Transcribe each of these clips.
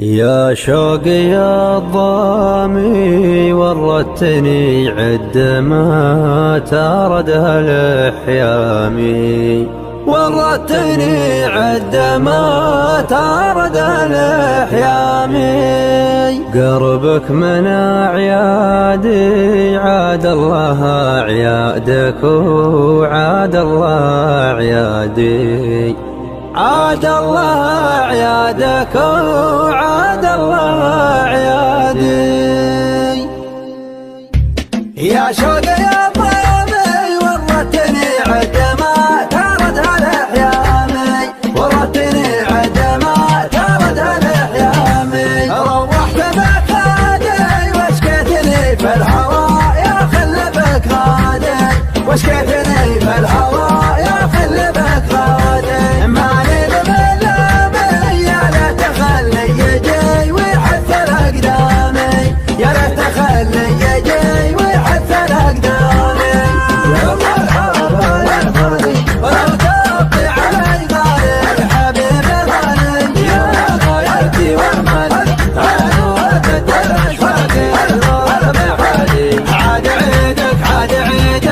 يا شوق يا الضامي ورتني عد ما تاردها الأحيامي، ورتني عد ما تاردها الأحيامي. قربك من أعيادي عاد الله أعيادك وعاد الله أعيادي، عاد الله أعيادك وعاد الله أعيادي. يا شوق يا ضامي ورتني عد ما تاردها الأحيامي، ورتني عد ما تاردها الأحيامي. روحت بخادي واشكيتني في الهوى يا خلبك غادي، واشكيتني في الهوى يا خلبك غادي. ماني بملامي يا ليت خلي يجي ويحث الأقدامي، يا ليت خلي يجي ويحث الأقدامي. يا مرحبا يا غالي ولو تبقي علي غالي حبيب غالي، يا غايتي واملي انا وردت الاشواق الغرب حالي. عاد عيدك عاد عيدك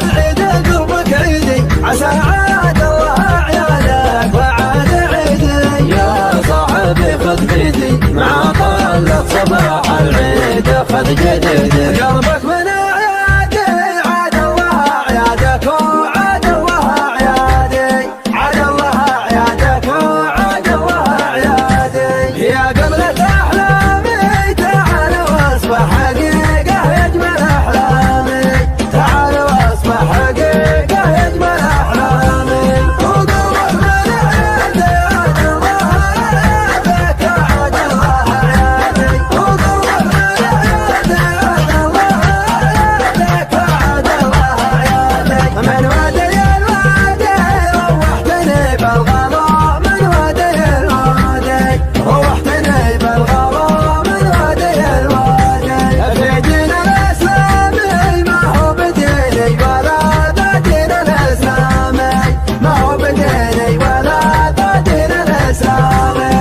العيد قربك عيدي، عسى عاد الله اعيادك وعاد عيدي. يا صاحبي خذ بيدي مع طلة صباح العيد خذ جديدي. قربك من اعيادي عاد الله اعيادك وعاد الله اعيادي، عاد الله اعيادك وعاد الله اعيادي. يا قبلة احلامي تعال واصبح حقيقة يجمل احلامي، تعال واصبح حقيقة يجمل احلامي. وقربك من اعيادي عاد الله اعيادك وعاد الله اعيادي، وقربك من اعيادي عاد الله اعيادك وعاد الله اعيادي. من وادي الوادي روحتني بالغلا، من وادي الوادي روحتني بالغلا، من وادي الوادي. في دين الاسلامي ما هو بديني ولا ذا دين الاسلامي، ما هو بديني ولا ذا دين الاسلامي.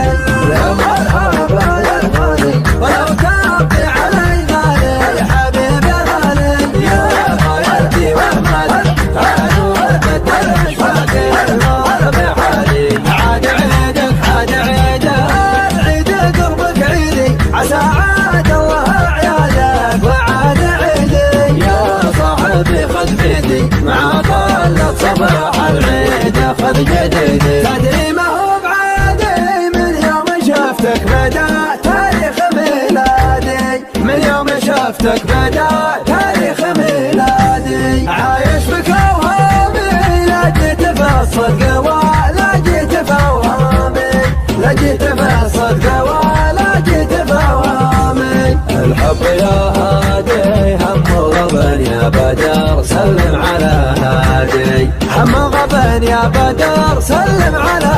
يا مرحبا يا غالي ولو تبقي علي غالي حبيبي غالي، يا غايتي واملي انا وردت الاشواق الغرب حالي. عاد عيدك عاد عيدك العيد قربك عيدي، عسى عاد الله اعيادك وعاد عيدي. يا صاحبي خذ بيدي مع طلة صباح العيد خذ جديدي. تدري ما هو بعادي من يوم شفتك بدا تاريخ ميلادي، من يوم شفتك بدا تاريخ ميلادي. عايش بك اوهامي لا جيت في الصدق ولا جيت في اوهامي، لا جيت في الصدق ولا جيت في اوهامي. الحب يا هادي هم غبن يا بدر سلم على هادي، هم غبن يا بدر سلم على